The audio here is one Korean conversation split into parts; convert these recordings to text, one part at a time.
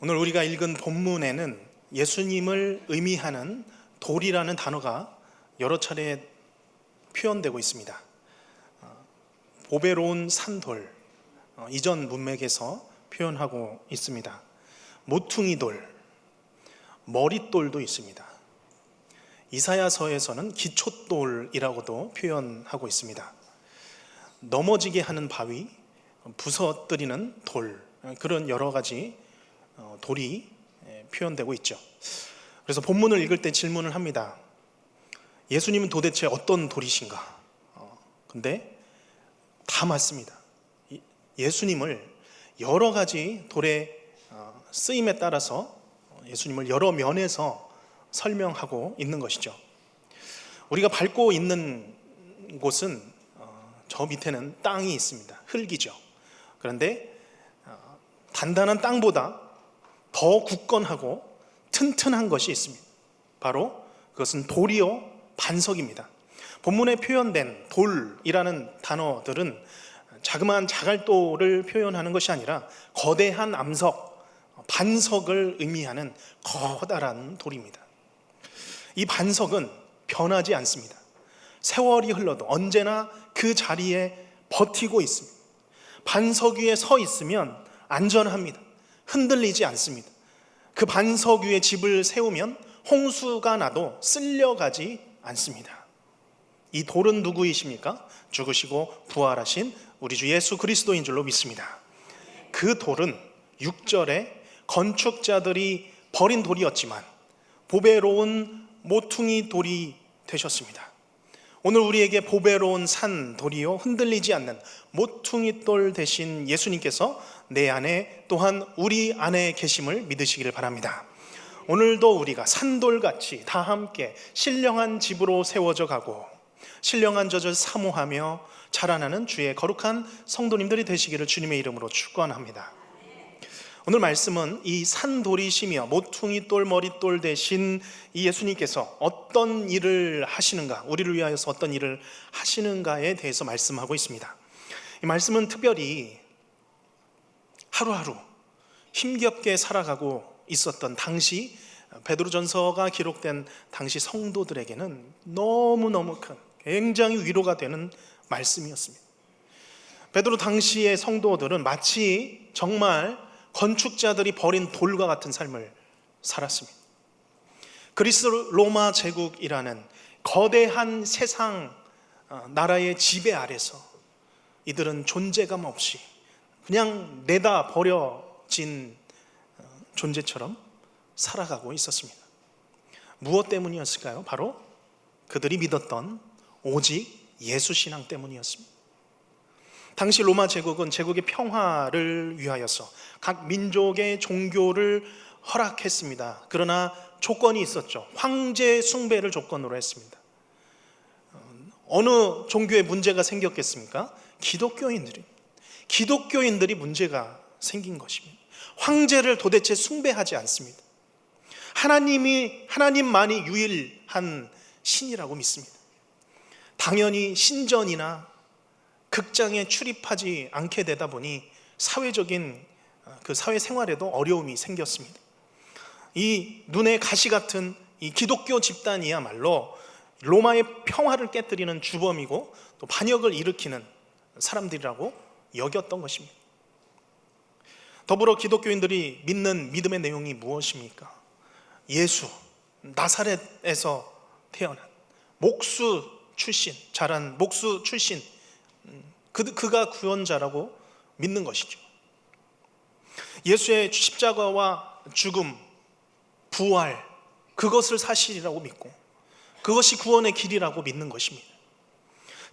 오늘 우리가 읽은 본문에는 예수님을 의미하는 돌이라는 단어가 여러 차례 표현되고 있습니다. 보배로운 산돌, 이전 문맥에서 표현하고 있습니다. 모퉁이돌, 머릿돌도 있습니다. 이사야서에서는 기초돌이라고도 표현하고 있습니다. 넘어지게 하는 바위, 부서뜨리는 돌, 그런 여러 가지 돌이 표현되고 있죠. 그래서 본문을 읽을 때 질문을 합니다. 예수님은 도대체 어떤 돌이신가? 근데 다 맞습니다. 예수님을 여러 가지 돌의 쓰임에 따라서 예수님을 여러 면에서 설명하고 있는 것이죠. 우리가 밟고 있는 곳은 저 밑에는 땅이 있습니다. 흙이죠. 그런데 단단한 땅보다 더 굳건하고 튼튼한 것이 있습니다. 바로 그것은 돌이요 반석입니다. 본문에 표현된 돌이라는 단어들은 자그마한 자갈돌을 표현하는 것이 아니라 거대한 암석, 반석을 의미하는 커다란 돌입니다. 이 반석은 변하지 않습니다. 세월이 흘러도 언제나 그 자리에 버티고 있습니다. 반석 위에 서 있으면 안전합니다. 흔들리지 않습니다. 그 반석 위에 집을 세우면 홍수가 나도 쓸려가지 않습니다. 이 돌은 누구이십니까? 죽으시고 부활하신 우리 주 예수 그리스도인 줄로 믿습니다. 그 돌은 6절에 건축자들이 버린 돌이었지만 보배로운 모퉁이 돌이 되셨습니다. 오늘 우리에게 보배로운 산 돌이요 흔들리지 않는 모퉁이 돌 되신 예수님께서 내 안에 또한 우리 안에 계심을 믿으시기를 바랍니다. 오늘도 우리가 산돌같이 다 함께 신령한 집으로 세워져 가고 신령한 젖을 사모하며 자라나는 주의 거룩한 성도님들이 되시기를 주님의 이름으로 축원합니다. 오늘 말씀은 이 산돌이시며 모퉁이돌 머릿돌 되신 이 예수님께서 어떤 일을 하시는가, 우리를 위하여서 어떤 일을 하시는가에 대해서 말씀하고 있습니다. 이 말씀은 특별히 하루하루 힘겹게 살아가고 있었던 당시 베드로전서가 기록된 당시 성도들에게는 너무너무 큰 굉장히 위로가 되는 말씀이었습니다. 베드로 당시의 성도들은 마치 정말 건축자들이 버린 돌과 같은 삶을 살았습니다. 그리스 로마 제국이라는 거대한 세상 나라의 지배 아래서 이들은 존재감 없이 그냥 내다 버려진 존재처럼 살아가고 있었습니다. 무엇 때문이었을까요? 바로 그들이 믿었던 오직 예수 신앙 때문이었습니다. 당시 로마 제국은 제국의 평화를 위하여서 각 민족의 종교를 허락했습니다. 그러나 조건이 있었죠. 황제 숭배를 조건으로 했습니다. 어느 종교에 문제가 생겼겠습니까? 기독교인들이 문제가 생긴 것입니다. 황제를 도대체 숭배하지 않습니다. 하나님만이 유일한 신이라고 믿습니다. 당연히 신전이나 극장에 출입하지 않게 되다 보니 사회적인 그 사회생활에도 어려움이 생겼습니다. 이 눈에 가시 같은 이 기독교 집단이야말로 로마의 평화를 깨뜨리는 주범이고 또 반역을 일으키는 사람들이라고 여겼던 것입니다. 더불어 기독교인들이 믿는 믿음의 내용이 무엇입니까? 예수, 나사렛에서 태어난 목수 출신, 자란 목수 출신, 그가 구원자라고 믿는 것이죠. 예수의 십자가와 죽음, 부활, 그것을 사실이라고 믿고 그것이 구원의 길이라고 믿는 것입니다.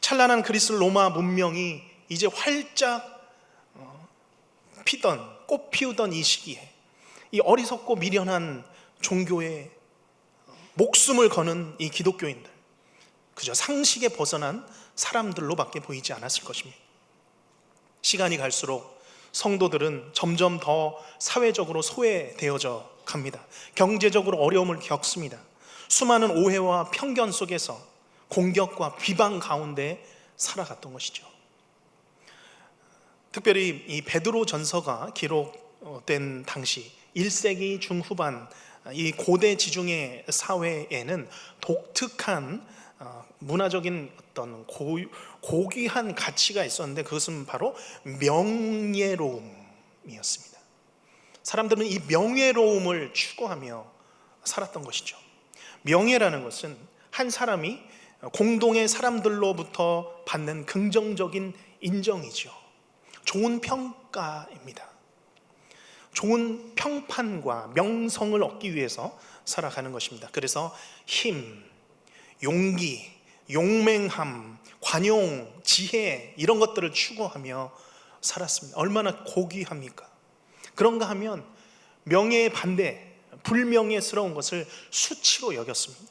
찬란한 그리스 로마 문명이 이제 활짝 꽃 피우던 이 시기에 이 어리석고 미련한 종교에 목숨을 거는 이 기독교인들, 그저 상식에 벗어난 사람들로밖에 보이지 않았을 것입니다. 시간이 갈수록 성도들은 점점 더 사회적으로 소외되어져 갑니다. 경제적으로 어려움을 겪습니다. 수많은 오해와 편견 속에서 공격과 비방 가운데 살아갔던 것이죠. 특별히 이 베드로 전서가 기록된 당시 1세기 중후반 이 고대 지중해 사회에는 독특한 문화적인 어떤 고귀한 가치가 있었는데, 그것은 바로 명예로움이었습니다. 사람들은 이 명예로움을 추구하며 살았던 것이죠. 명예라는 것은 한 사람이 공동의 사람들로부터 받는 긍정적인 인정이죠. 좋은 평가입니다. 좋은 평판과 명성을 얻기 위해서 살아가는 것입니다. 그래서 힘, 용기, 용맹함, 관용, 지혜, 이런 것들을 추구하며 살았습니다. 얼마나 고귀합니까? 그런가 하면 명예의 반대, 불명예스러운 것을 수치로 여겼습니다.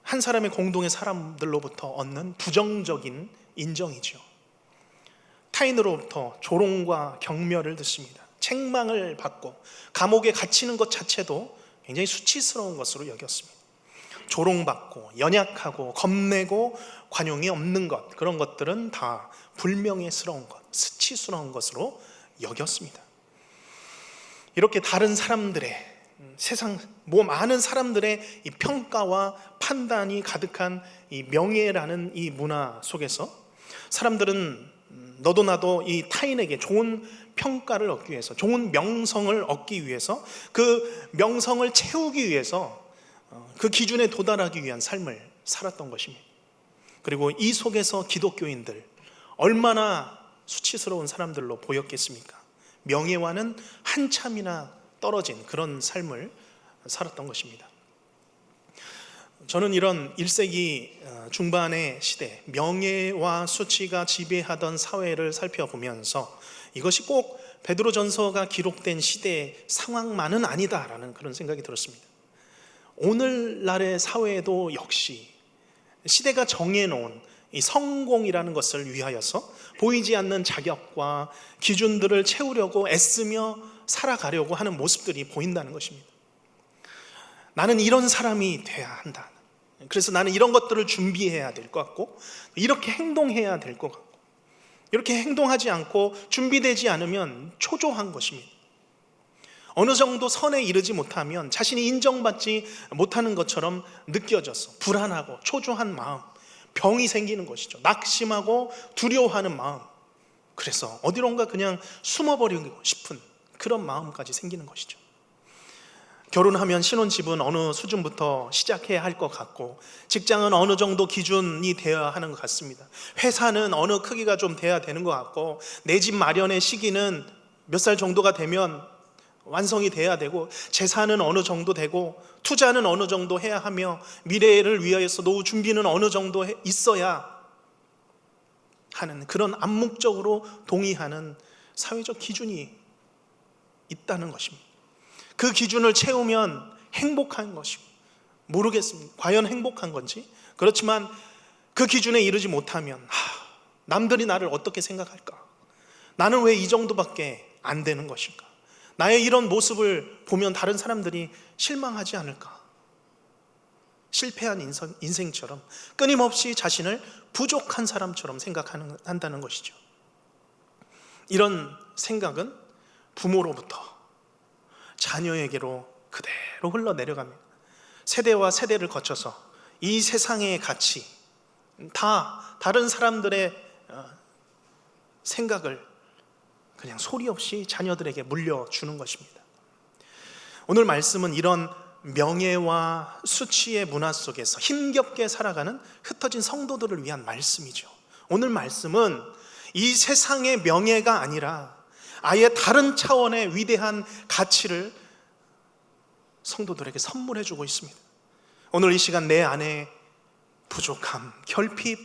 한 사람의 공동의 사람들로부터 얻는 부정적인 인정이죠. 타인으로부터 조롱과 경멸을 듣습니다. 책망을 받고 감옥에 갇히는 것 자체도 굉장히 수치스러운 것으로 여겼습니다. 조롱받고 연약하고 겁내고 관용이 없는 것, 그런 것들은 다 불명예스러운 것, 수치스러운 것으로 여겼습니다. 이렇게 다른 사람들의, 세상 많은 사람들의 이 평가와 판단이 가득한 이 명예라는 이 문화 속에서 사람들은 너도 나도 이 타인에게 좋은 평가를 얻기 위해서, 좋은 명성을 얻기 위해서, 그 명성을 채우기 위해서 그 기준에 도달하기 위한 삶을 살았던 것입니다. 그리고 이 속에서 기독교인들 얼마나 수치스러운 사람들로 보였겠습니까? 명예와는 한참이나 떨어진 그런 삶을 살았던 것입니다. 저는 이런 1세기 중반의 시대, 명예와 수치가 지배하던 사회를 살펴보면서 이것이 꼭 베드로전서가 기록된 시대의 상황만은 아니다라는 그런 생각이 들었습니다. 오늘날의 사회에도 역시 시대가 정해놓은 이 성공이라는 것을 위하여서 보이지 않는 자격과 기준들을 채우려고 애쓰며 살아가려고 하는 모습들이 보인다는 것입니다. 나는 이런 사람이 돼야 한다. 그래서 나는 이런 것들을 준비해야 될 것 같고, 이렇게 행동해야 될 것 같고, 이렇게 행동하지 않고 준비되지 않으면 초조한 것입니다. 어느 정도 선에 이르지 못하면 자신이 인정받지 못하는 것처럼 느껴져서 불안하고 초조한 마음, 병이 생기는 것이죠. 낙심하고 두려워하는 마음, 그래서 어디론가 그냥 숨어버리고 싶은 그런 마음까지 생기는 것이죠. 결혼하면 신혼집은 어느 수준부터 시작해야 할 것 같고, 직장은 어느 정도 기준이 되어야 하는 것 같습니다. 회사는 어느 크기가 좀 돼야 되는 것 같고, 내 집 마련의 시기는 몇 살 정도가 되면 완성이 돼야 되고, 재산은 어느 정도 되고, 투자는 어느 정도 해야 하며, 미래를 위하여서 노후 준비는 어느 정도 있어야 하는 그런 암묵적으로 동의하는 사회적 기준이 있다는 것입니다. 그 기준을 채우면 행복한 것이고, 모르겠습니다. 과연 행복한 건지. 그렇지만 그 기준에 이르지 못하면 남들이 나를 어떻게 생각할까? 나는 왜 이 정도밖에 안 되는 것일까? 나의 이런 모습을 보면 다른 사람들이 실망하지 않을까? 실패한 인생처럼 끊임없이 자신을 부족한 사람처럼 생각한다는 것이죠. 이런 생각은 부모로부터 자녀에게로 그대로 흘러내려갑니다. 세대와 세대를 거쳐서 이 세상의 가치, 다 다른 사람들의 생각을 그냥 소리 없이 자녀들에게 물려주는 것입니다. 오늘 말씀은 이런 명예와 수치의 문화 속에서 힘겹게 살아가는 흩어진 성도들을 위한 말씀이죠. 오늘 말씀은 이 세상의 명예가 아니라 아예 다른 차원의 위대한 가치를 성도들에게 선물해주고 있습니다. 오늘 이 시간 내 안에 부족함, 결핍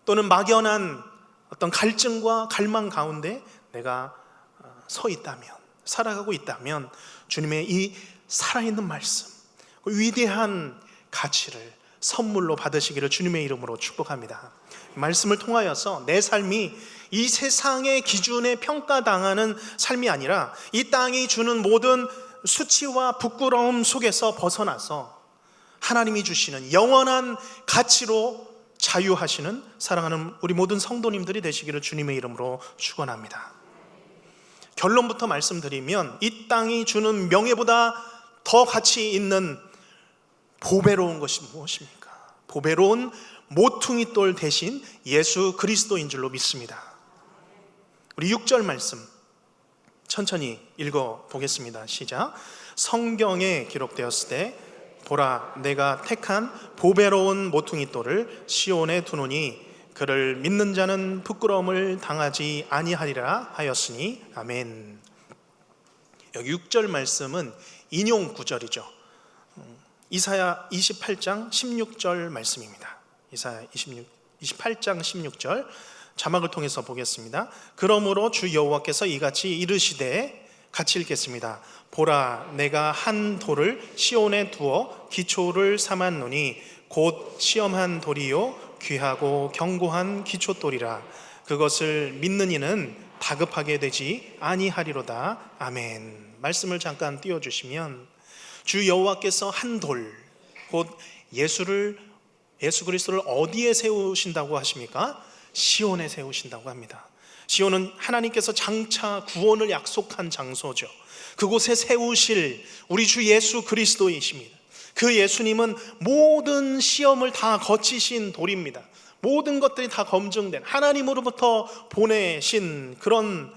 또는 막연한 어떤 갈증과 갈망 가운데 내가 서 있다면, 살아가고 있다면 주님의 이 살아있는 말씀, 그 위대한 가치를 선물로 받으시기를 주님의 이름으로 축복합니다. 말씀을 통하여서 내 삶이 이 세상의 기준에 평가당하는 삶이 아니라 이 땅이 주는 모든 수치와 부끄러움 속에서 벗어나서 하나님이 주시는 영원한 가치로 자유하시는 사랑하는 우리 모든 성도님들이 되시기를 주님의 이름으로 축원합니다. 결론부터 말씀드리면 이 땅이 주는 명예보다 더 가치 있는 보배로운 것이 무엇입니까? 보배로운 모퉁이 돌 대신 예수 그리스도인 줄로 믿습니다. 우리 6절 말씀 천천히 읽어보겠습니다. 시작. 성경에 기록되었을 때 보라 내가 택한 보배로운 모퉁이 돌을 시온에 두노니 그를 믿는 자는 부끄러움을 당하지 아니하리라 하였으니 아멘. 여기 6절 말씀은 인용 구절이죠. 이사야 28장 16절 말씀입니다. 이사야 28장 16절 자막을 통해서 보겠습니다. 그러므로 주 여호와께서 이같이 이르시되, 같이 읽겠습니다. 보라 내가 한 돌을 시온에 두어 기초를 삼았노니 곧 시험한 돌이요 귀하고 견고한 기초돌이라. 그것을 믿는 이는 다급하게 되지 아니하리로다. 아멘. 말씀을 잠깐 띄워주시면 주 여호와께서 한 돌, 곧 예수 그리스도를 어디에 세우신다고 하십니까? 시온에 세우신다고 합니다. 시온은 하나님께서 장차 구원을 약속한 장소죠. 그곳에 세우실 우리 주 예수 그리스도이십니다. 그 예수님은 모든 시험을 다 거치신 돌입니다. 모든 것들이 다 검증된 하나님으로부터 보내신 그런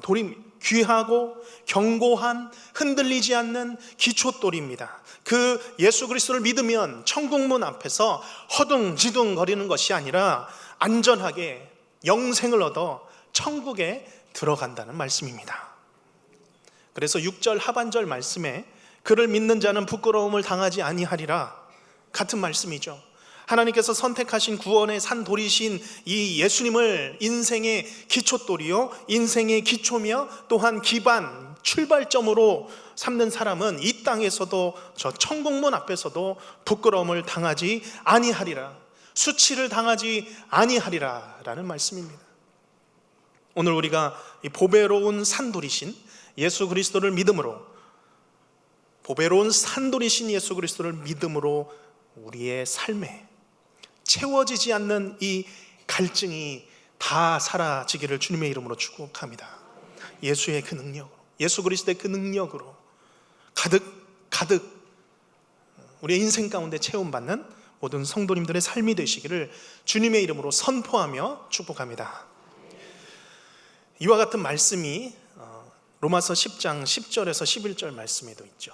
돌입니다. 귀하고 견고한 흔들리지 않는 기초돌입니다. 그 예수 그리스도를 믿으면 천국문 앞에서 허둥지둥 거리는 것이 아니라 안전하게 영생을 얻어 천국에 들어간다는 말씀입니다. 그래서 6절 하반절 말씀에 그를 믿는 자는 부끄러움을 당하지 아니하리라, 같은 말씀이죠. 하나님께서 선택하신 구원의 산돌이신 이 예수님을 인생의 기초돌이요 인생의 기초며 또한 기반, 출발점으로 삼는 사람은 이 땅에서도 저 천국문 앞에서도 부끄러움을 당하지 아니하리라, 수치를 당하지 아니하리라 라는 말씀입니다. 오늘 우리가 이 보배로운 산돌이신 예수 그리스도를 믿음으로, 보배로운 산돌이신 예수 그리스도를 믿음으로 우리의 삶에 채워지지 않는 이 갈증이 다 사라지기를 주님의 이름으로 축복합니다. 예수의 그 능력으로, 예수 그리스도의 그 능력으로 가득 우리의 인생 가운데 체험받는 모든 성도님들의 삶이 되시기를 주님의 이름으로 선포하며 축복합니다. 이와 같은 말씀이 로마서 10장 10절에서 11절 말씀에도 있죠.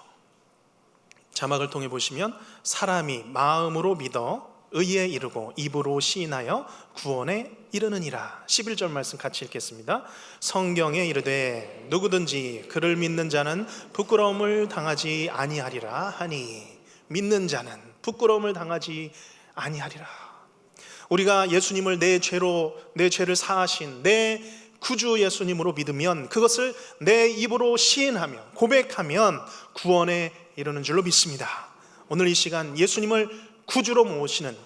자막을 통해 보시면 사람이 마음으로 믿어 의에 이르고 입으로 시인하여 구원에 이르느니라. 11절 말씀 같이 읽겠습니다. 성경에 이르되 누구든지 그를 믿는 자는 부끄러움을 당하지 아니하리라 하니, 믿는 자는 부끄러움을 당하지 아니하리라. 우리가 예수님을 내 죄를 사하신 내 구주 예수님으로 믿으면, 그것을 내 입으로 시인하며 고백하면 구원에 이르는 줄로 믿습니다. 오늘 이 시간 예수님을 구주로 모시는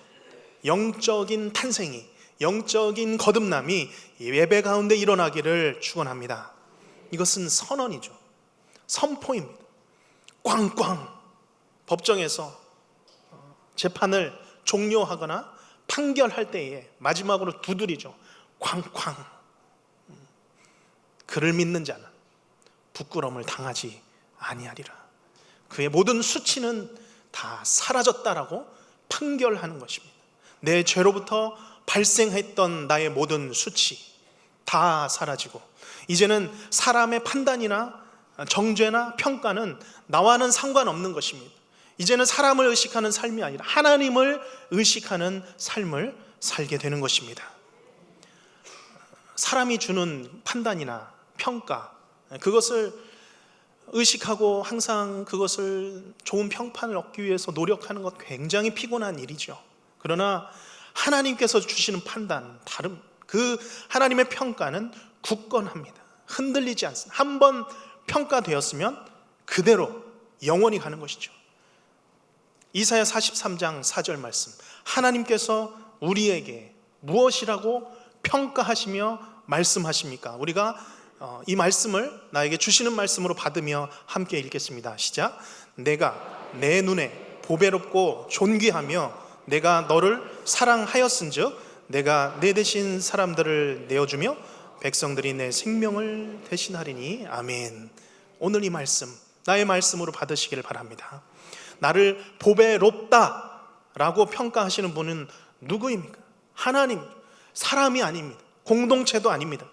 영적인 탄생이, 영적인 거듭남이 예배 가운데 일어나기를 축원합니다. 이것은 선언이죠. 선포입니다. 꽝꽝 법정에서 재판을 종료하거나 판결할 때에 마지막으로 두드리죠. 쾅쾅. 그를 믿는 자는 부끄러움을 당하지 아니하리라. 그의 모든 수치는 다 사라졌다라고 판결하는 것입니다. 내 죄로부터 발생했던 나의 모든 수치 다 사라지고, 이제는 사람의 판단이나 정죄나 평가는 나와는 상관없는 것입니다. 이제는 사람을 의식하는 삶이 아니라 하나님을 의식하는 삶을 살게 되는 것입니다. 사람이 주는 판단이나 평가, 그것을 의식하고 항상 그것을 좋은 평판을 얻기 위해서 노력하는 것 굉장히 피곤한 일이죠. 그러나 하나님께서 주시는 판단, 그 하나님의 평가는 굳건합니다. 흔들리지 않습니다. 한번 평가되었으면 그대로 영원히 가는 것이죠. 이사야 43장 4절 말씀, 하나님께서 우리에게 무엇이라고 평가하시며 말씀하십니까? 우리가 이 말씀을 나에게 주시는 말씀으로 받으며 함께 읽겠습니다. 시작. 내가 내 눈에 보배롭고 존귀하며 내가 너를 사랑하였은즉 내가 내 대신 사람들을 내어주며 백성들이 내 생명을 대신하리니 아멘. 오늘 이 말씀 나의 말씀으로 받으시기를 바랍니다. 나를 보배롭다라고 평가하시는 분은 누구입니까? 하나님, 사람이 아닙니다. 공동체도 아닙니다.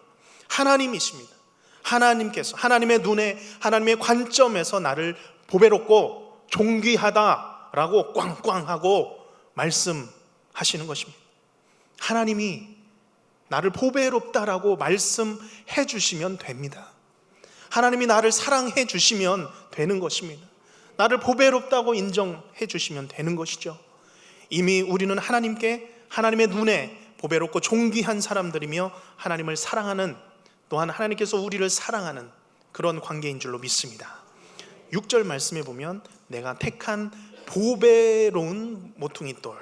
하나님이십니다. 하나님께서 하나님의 눈에, 하나님의 관점에서 나를 보배롭고 존귀하다라고 꽝꽝하고 말씀하시는 것입니다. 하나님이 나를 보배롭다라고 말씀해 주시면 됩니다. 하나님이 나를 사랑해 주시면 되는 것입니다. 나를 보배롭다고 인정해 주시면 되는 것이죠. 이미 우리는 하나님의 눈에 보배롭고 존귀한 사람들이며 하나님을 사랑하는, 또한 하나님께서 우리를 사랑하는 그런 관계인 줄로 믿습니다. 6절 말씀에 보면 내가 택한 보배로운 모퉁이 돌,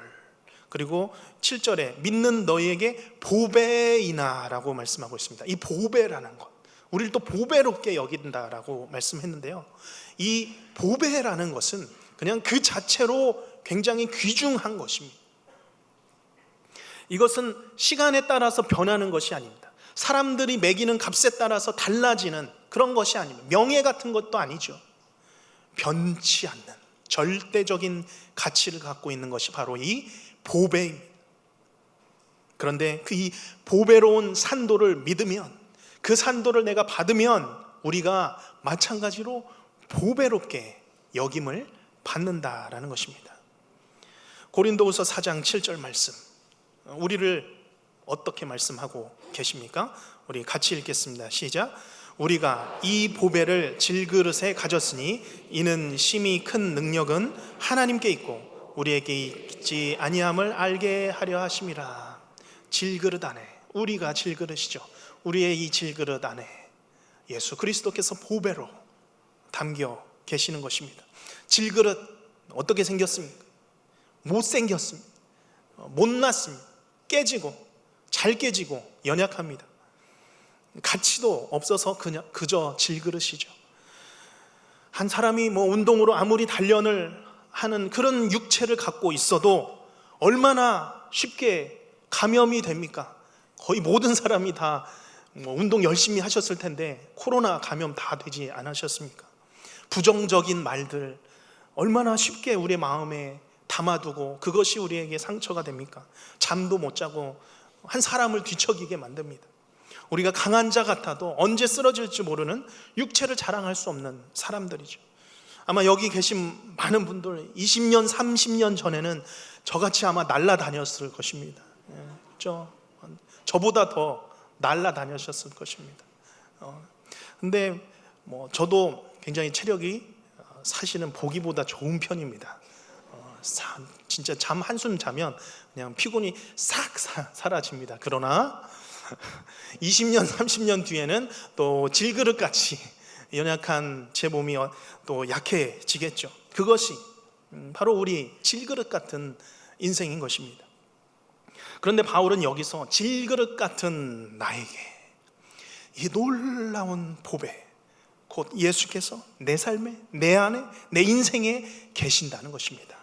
그리고 7절에 믿는 너희에게 보배이나 라고 말씀하고 있습니다. 이 보배라는 것, 우리를 또 보배롭게 여긴다라고 말씀했는데요, 이 보배라는 것은 그냥 그 자체로 굉장히 귀중한 것입니다. 이것은 시간에 따라서 변하는 것이 아닙니다. 사람들이 매기는 값에 따라서 달라지는 그런 것이 아닙니다. 명예 같은 것도 아니죠. 변치 않는 절대적인 가치를 갖고 있는 것이 바로 이 보배입니다. 그런데 그 이 보배로운 산도를 믿으면, 그 산도를 내가 받으면 우리가 마찬가지로 보배롭게 여김을 받는다라는 것입니다. 고린도후서 4장 7절 말씀, 우리를 어떻게 말씀하고 계십니까? 우리 같이 읽겠습니다. 시작. 우리가 이 보배를 질그릇에 가졌으니 이는 심히 큰 능력은 하나님께 있고 우리에게 있지 아니함을 알게 하려 하심이라. 질그릇 안에, 우리가 질그릇이죠. 우리의 이 질그릇 안에 예수 그리스도께서 보배로 담겨 계시는 것입니다. 질그릇 어떻게 생겼습니까? 못생겼습니다. 못났습니다. 깨지고, 잘 깨지고 연약합니다. 가치도 없어서 그저 질그릇이죠. 한 사람이 운동으로 아무리 단련을 하는 그런 육체를 갖고 있어도 얼마나 쉽게 감염이 됩니까? 거의 모든 사람이 다 운동 열심히 하셨을 텐데 코로나 감염 다 되지 않으셨습니까? 부정적인 말들 얼마나 쉽게 우리의 마음에 담아두고 그것이 우리에게 상처가 됩니까? 잠도 못 자고 한 사람을 뒤척이게 만듭니다. 우리가 강한 자 같아도 언제 쓰러질지 모르는 육체를 자랑할 수 없는 사람들이죠. 아마 여기 계신 많은 분들 20년, 30년 전에는 저같이 아마 날아다녔을 것입니다. 저보다 더 날아다녔을 것입니다. 근데 저도 굉장히 체력이 사실은 보기보다 좋은 편입니다. 진짜 잠 한숨 자면 그냥 피곤이 싹 사라집니다. 그러나 20년, 30년 뒤에는 또 질그릇같이 연약한 제 몸이 또 약해지겠죠. 그것이 바로 우리 질그릇 같은 인생인 것입니다. 그런데 바울은 여기서 질그릇 같은 나에게 이 놀라운 보배, 곧 예수께서 내 삶에, 내 안에, 내 인생에 계신다는 것입니다.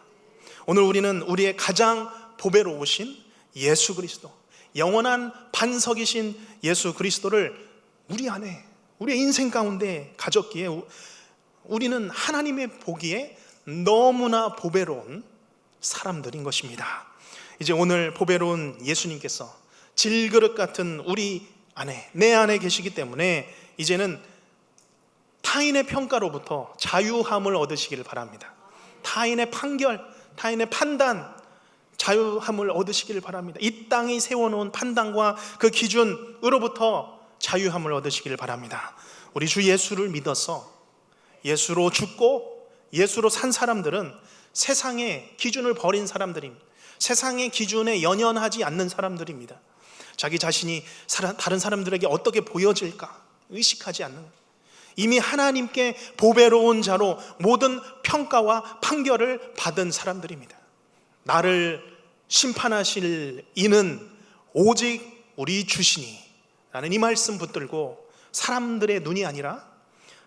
오늘 우리는 우리의 가장 보배로우신 예수 그리스도, 영원한 반석이신 예수 그리스도를 우리 안에, 우리의 인생 가운데 가졌기에 우리는 하나님의 보기에 너무나 보배로운 사람들인 것입니다. 이제 오늘 보배로운 예수님께서 질그릇 같은 우리 안에, 내 안에 계시기 때문에 이제는 타인의 평가로부터 자유함을 얻으시기를 바랍니다. 타인의 판결, 타인의 판단, 자유함을 얻으시기를 바랍니다. 이 땅이 세워놓은 판단과 그 기준으로부터 자유함을 얻으시기를 바랍니다. 우리 주 예수를 믿어서 예수로 죽고 예수로 산 사람들은 세상의 기준을 버린 사람들입니다. 세상의 기준에 연연하지 않는 사람들입니다. 자기 자신이 다른 사람들에게 어떻게 보여질까 의식하지 않는, 이미 하나님께 보배로운 자로 모든 평가와 판결을 받은 사람들입니다. 나를 심판하실 이는 오직 우리 주시니 라는 이 말씀 붙들고 사람들의 눈이 아니라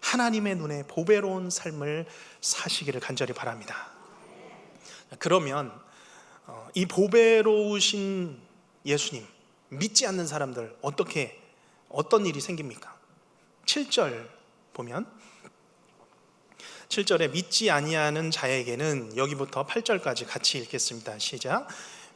하나님의 눈에 보배로운 삶을 사시기를 간절히 바랍니다. 그러면 이 보배로우신 예수님 믿지 않는 사람들 어떻게 어떤 일이 생깁니까? 7절 보면 7절에 믿지 아니하는 자에게는, 여기부터 8절까지 같이 읽겠습니다. 시작.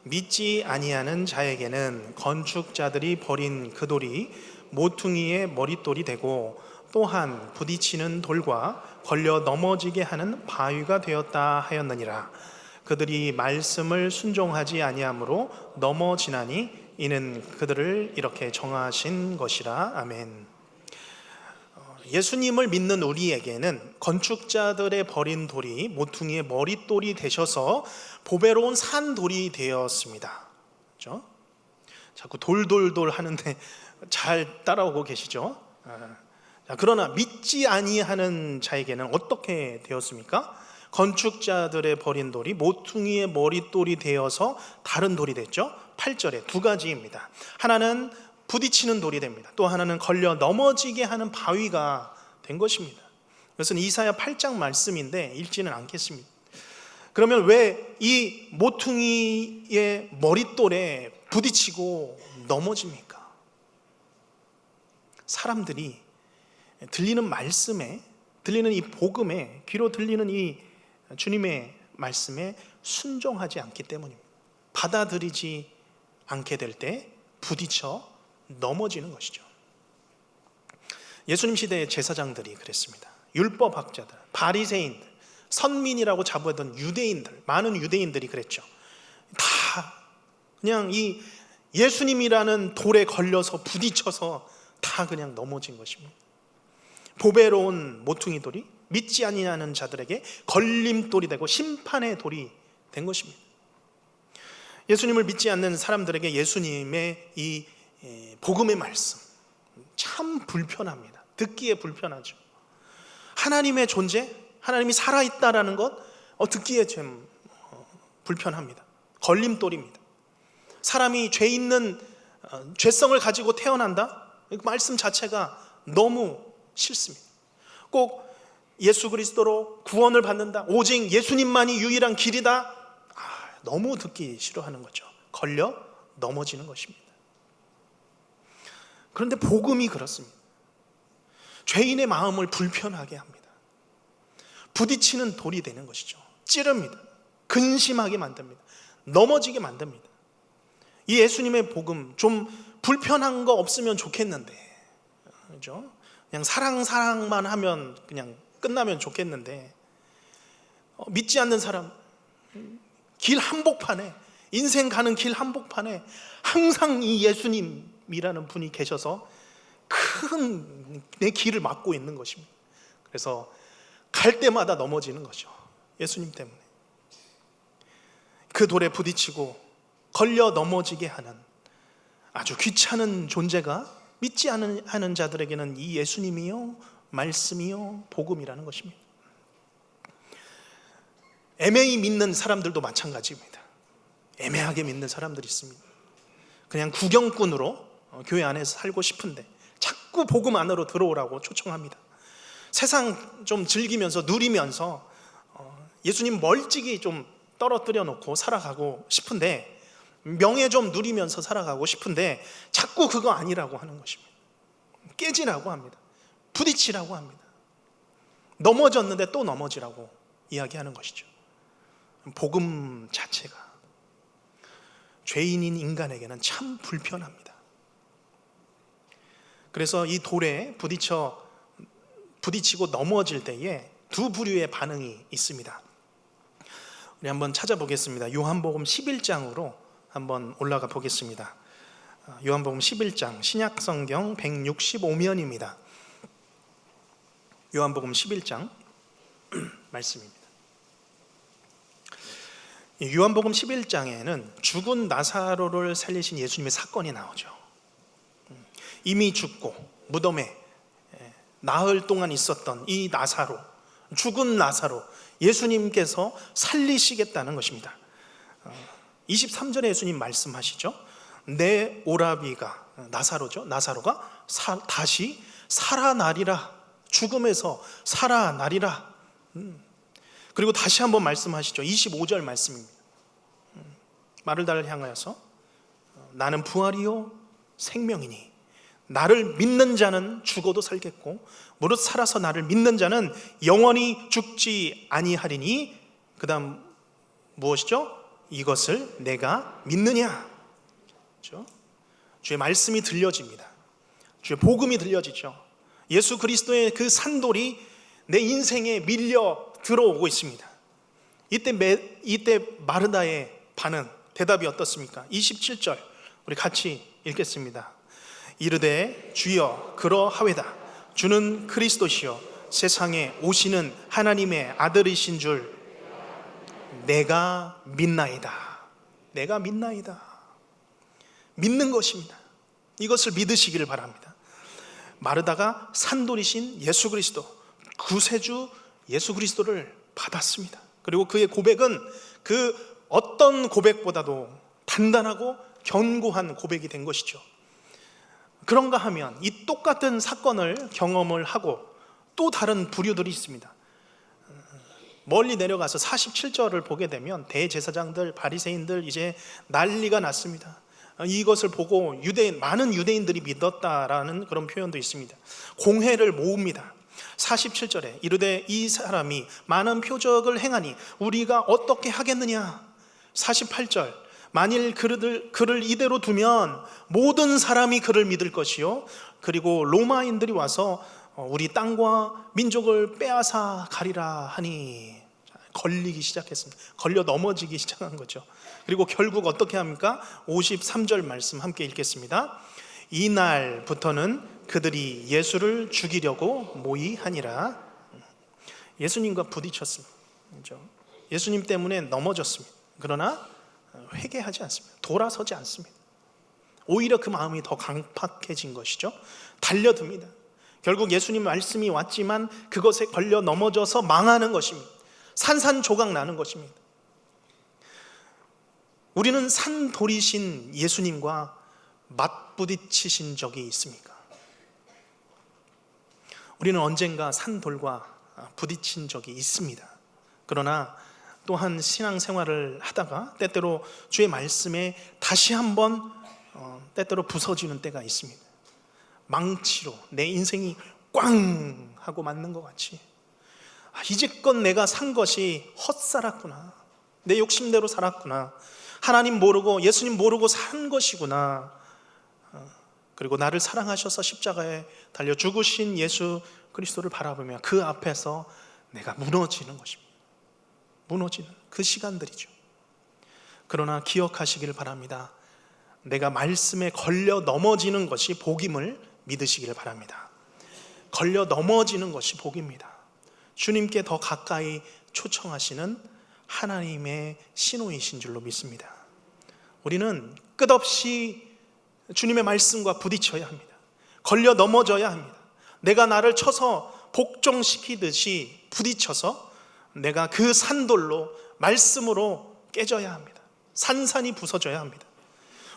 믿지 아니하는 자에게는 건축자들이 버린 그 돌이 모퉁이의 머릿돌이 되고 또한 부딪히는 돌과 걸려 넘어지게 하는 바위가 되었다 하였느니라. 그들이 말씀을 순종하지 아니하므로 넘어지나니 이는 그들을 이렇게 정하신 것이라. 아멘. 예수님을 믿는 우리에게는 건축자들의 버린 돌이 모퉁이의 머릿돌이 되셔서 보배로운 산돌이 되었습니다. 그렇죠? 자꾸 돌돌돌 하는데 잘 따라오고 계시죠? 그러나 믿지 아니하는 자에게는 어떻게 되었습니까? 건축자들의 버린 돌이 모퉁이의 머릿돌이 되어서 다른 돌이 됐죠. 8절에 두 가지입니다. 하나는 부딪히는 돌이 됩니다. 또 하나는 걸려 넘어지게 하는 바위가 된 것입니다. 이것은 이사야 8장 말씀인데 읽지는 않겠습니다. 그러면 왜 이 모퉁이의 머릿돌에 부딪히고 넘어집니까? 사람들이 들리는 말씀에, 들리는 이 복음에, 귀로 들리는 이 주님의 말씀에 순종하지 않기 때문입니다. 받아들이지 않게 될 때 부딪혀 넘어지는 것이죠. 예수님 시대의 제사장들이 그랬습니다. 율법학자들, 바리새인들, 선민이라고 자부하던 유대인들, 많은 유대인들이 그랬죠. 다 그냥 이 예수님이라는 돌에 걸려서 부딪혀서 다 그냥 넘어진 것입니다. 보배로운 모퉁이 돌이 믿지 아니하는 자들에게 걸림돌이 되고 심판의 돌이 된 것입니다. 예수님을 믿지 않는 사람들에게 예수님의 이 복음의 말씀 참 불편합니다. 듣기에 불편하죠. 하나님의 존재, 하나님이 살아있다라는 것 듣기에 좀 불편합니다. 걸림돌입니다. 사람이 죄 있는 죄성을 가지고 태어난다? 그 말씀 자체가 너무 싫습니다. 꼭 예수 그리스도로 구원을 받는다, 오직 예수님만이 유일한 길이다, 너무 듣기 싫어하는 거죠. 걸려 넘어지는 것입니다. 그런데 복음이 그렇습니다. 죄인의 마음을 불편하게 합니다. 부딪히는 돌이 되는 것이죠. 찌릅니다. 근심하게 만듭니다. 넘어지게 만듭니다. 이 예수님의 복음 좀 불편한 거 없으면 좋겠는데, 그렇죠? 그냥 사랑만 하면 그냥 끝나면 좋겠는데, 믿지 않는 사람 길 한복판에, 인생 가는 길 한복판에 항상 이 예수님이라는 분이 계셔서 큰 내 길을 막고 있는 것입니다. 그래서 갈 때마다 넘어지는 거죠. 예수님 때문에. 그 돌에 부딪히고 걸려 넘어지게 하는 아주 귀찮은 존재가 믿지 않는 자들에게는 이 예수님이요, 말씀이요, 복음이라는 것입니다. 애매히 믿는 사람들도 마찬가지입니다. 애매하게 믿는 사람들이 있습니다. 그냥 구경꾼으로 교회 안에서 살고 싶은데 자꾸 복음 안으로 들어오라고 초청합니다. 세상 좀 즐기면서 누리면서 예수님 멀찍이 좀 떨어뜨려 놓고 살아가고 싶은데, 명예 좀 누리면서 살아가고 싶은데 자꾸 그거 아니라고 하는 것입니다. 깨지라고 합니다. 부딪히라고 합니다. 넘어졌는데 또 넘어지라고 이야기하는 것이죠. 복음 자체가 죄인인 인간에게는 참 불편합니다. 그래서 이 돌에 부딪히고 넘어질 때에 두 부류의 반응이 있습니다. 우리 한번 찾아보겠습니다. 요한복음 11장으로 한번 올라가 보겠습니다. 요한복음 11장, 신약성경 165면입니다. 요한복음 11장 말씀입니다. 요한복음 11장에는 죽은 나사로를 살리신 예수님의 사건이 나오죠. 이미 죽고 무덤에 나흘 동안 있었던 이 나사로, 죽은 나사로 예수님께서 살리시겠다는 것입니다. 23절에 예수님 말씀하시죠. 내 오라비가, 나사로죠, 나사로가 다시 살아나리라, 죽음에서 살아나리라. 그리고 다시 한번 말씀하시죠. 25절 말씀입니다. 마르다를 향하여서 나는 부활이요 생명이니 나를 믿는 자는 죽어도 살겠고 무릇 살아서 나를 믿는 자는 영원히 죽지 아니하리니, 그 다음 무엇이죠? 이것을 내가 믿느냐. 그렇죠? 주의 말씀이 들려집니다. 주의 복음이 들려지죠. 예수 그리스도의 그 산돌이 내 인생에 밀려 들어오고 있습니다. 이때 마르다의 반응, 대답이 어떻습니까? 27절 우리 같이 읽겠습니다. 이르되 주여 그러하외다. 주는 그리스도시요 세상에 오시는 하나님의 아들이신 줄 내가 믿나이다. 내가 믿나이다. 믿는 것입니다. 이것을 믿으시기를 바랍니다. 마르다가 산돌이신 예수 그리스도, 구세주 예수 그리스도를 받았습니다. 그리고 그의 고백은 그 어떤 고백보다도 단단하고 견고한 고백이 된 것이죠. 그런가 하면 이 똑같은 사건을 경험을 하고 또 다른 부류들이 있습니다. 멀리 내려가서 47절을 보게 되면 대제사장들, 바리새인들 이제 난리가 났습니다. 이것을 보고 많은 유대인들이 믿었다라는 그런 표현도 있습니다. 공회를 모읍니다. 47절에 이르되 이 사람이 많은 표적을 행하니 우리가 어떻게 하겠느냐. 48절 만일 그를 이대로 두면 모든 사람이 그를 믿을 것이요 그리고 로마인들이 와서 우리 땅과 민족을 빼앗아 가리라 하니, 걸리기 시작했습니다. 걸려 넘어지기 시작한 거죠. 그리고 결국 어떻게 합니까? 53절 말씀 함께 읽겠습니다. 이날부터는 그들이 예수를 죽이려고 모의하니라. 예수님과 부딪혔습니다. 예수님 때문에 넘어졌습니다. 그러나 회개하지 않습니다. 돌아서지 않습니다. 오히려 그 마음이 더 강팍해진 것이죠. 달려듭니다. 결국 예수님 말씀이 왔지만 그것에 걸려 넘어져서 망하는 것입니다. 산산조각 나는 것입니다. 우리는 산돌이신 예수님과 맞부딪히신 적이 있습니까? 우리는 언젠가 산돌과 부딪힌 적이 있습니다. 그러나 또한 신앙생활을 하다가 때때로 주의 말씀에 다시 한번 때때로 부서지는 때가 있습니다. 망치로 내 인생이 꽝 하고 맞는 것 같이, 이제껏 내가 산 것이 헛살았구나, 내 욕심대로 살았구나, 하나님 모르고 예수님 모르고 산 것이구나. 그리고 나를 사랑하셔서 십자가에 달려 죽으신 예수 그리스도를 바라보며 그 앞에서 내가 무너지는 것입니다. 무너지는 그 시간들이죠. 그러나 기억하시길 바랍니다. 내가 말씀에 걸려 넘어지는 것이 복임을 믿으시길 바랍니다. 걸려 넘어지는 것이 복입니다. 주님께 더 가까이 초청하시는 하나님의 신호이신 줄로 믿습니다. 우리는 끝없이 주님의 말씀과 부딪혀야 합니다. 걸려 넘어져야 합니다. 내가 나를 쳐서 복종시키듯이 부딪혀서 내가 그 산돌로 말씀으로 깨져야 합니다. 산산이 부서져야 합니다.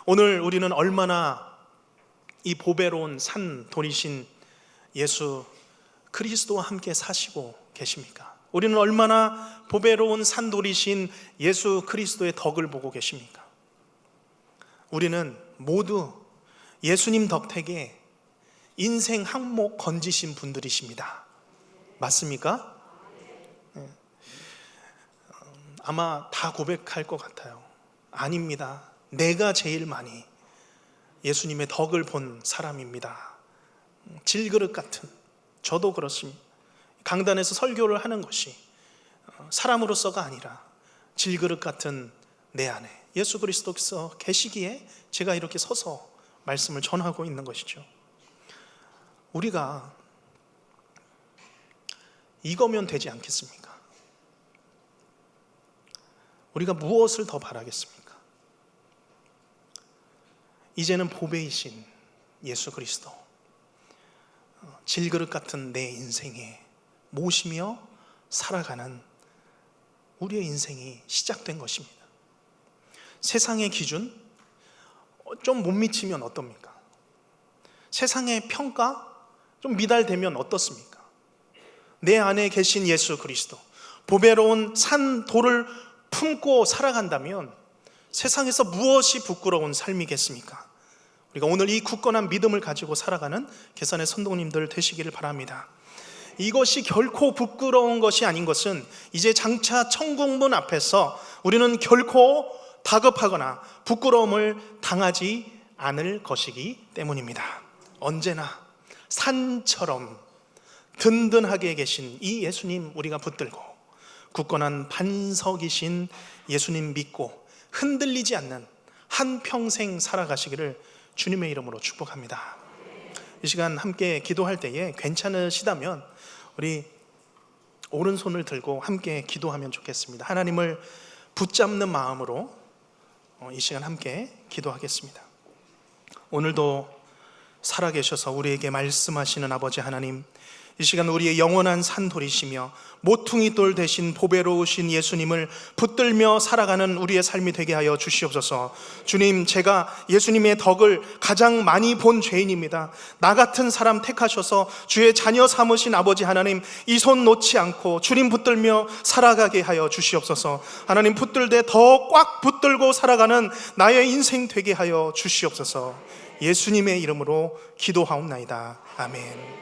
오늘 우리는 얼마나 이 보배로운 산돌이신 예수 그리스도와 함께 사시고 계십니까? 우리는 얼마나 보배로운 산돌이신 예수 그리스도의 덕을 보고 계십니까? 우리는 모두 예수님 덕택에 인생 항목 건지신 분들이십니다. 맞습니까? 네. 아마 다 고백할 것 같아요. 아닙니다. 내가 제일 많이 예수님의 덕을 본 사람입니다. 질그릇 같은, 저도 그렇습니다. 강단에서 설교를 하는 것이 사람으로서가 아니라 질그릇 같은 내 안에 예수 그리스도께서 계시기에 제가 이렇게 서서 말씀을 전하고 있는 것이죠. 우리가 이거면 되지 않겠습니까? 우리가 무엇을 더 바라겠습니까? 이제는 보배이신 예수 그리스도, 질그릇 같은 내 인생에 모시며 살아가는 우리의 인생이 시작된 것입니다. 세상의 기준 좀 못 미치면 어떻습니까? 세상의 평가 좀 미달되면 어떻습니까? 내 안에 계신 예수 그리스도, 보배로운 산돌을 품고 살아간다면 세상에서 무엇이 부끄러운 삶이겠습니까? 우리가 오늘 이 굳건한 믿음을 가지고 살아가는 개선의 선동님들 되시기를 바랍니다. 이것이 결코 부끄러운 것이 아닌 것은 이제 장차 천국문 앞에서 우리는 결코 다급하거나 부끄러움을 당하지 않을 것이기 때문입니다. 언제나 산처럼 든든하게 계신 이 예수님 우리가 붙들고 굳건한 반석이신 예수님 믿고 흔들리지 않는 한평생 살아가시기를 주님의 이름으로 축복합니다. 이 시간 함께 기도할 때에 괜찮으시다면 우리 오른손을 들고 함께 기도하면 좋겠습니다. 하나님을 붙잡는 마음으로 이 시간 함께 기도하겠습니다. 오늘도 살아계셔서 우리에게 말씀하시는 아버지 하나님, 이 시간 우리의 영원한 산돌이시며 모퉁이 돌 대신 보배로우신 예수님을 붙들며 살아가는 우리의 삶이 되게 하여 주시옵소서. 주님, 제가 예수님의 덕을 가장 많이 본 죄인입니다. 나 같은 사람 택하셔서 주의 자녀 삼으신 아버지 하나님, 이 손 놓지 않고 주님 붙들며 살아가게 하여 주시옵소서. 하나님, 붙들되 더 꽉 붙들고 살아가는 나의 인생 되게 하여 주시옵소서. 예수님의 이름으로 기도하옵나이다. 아멘.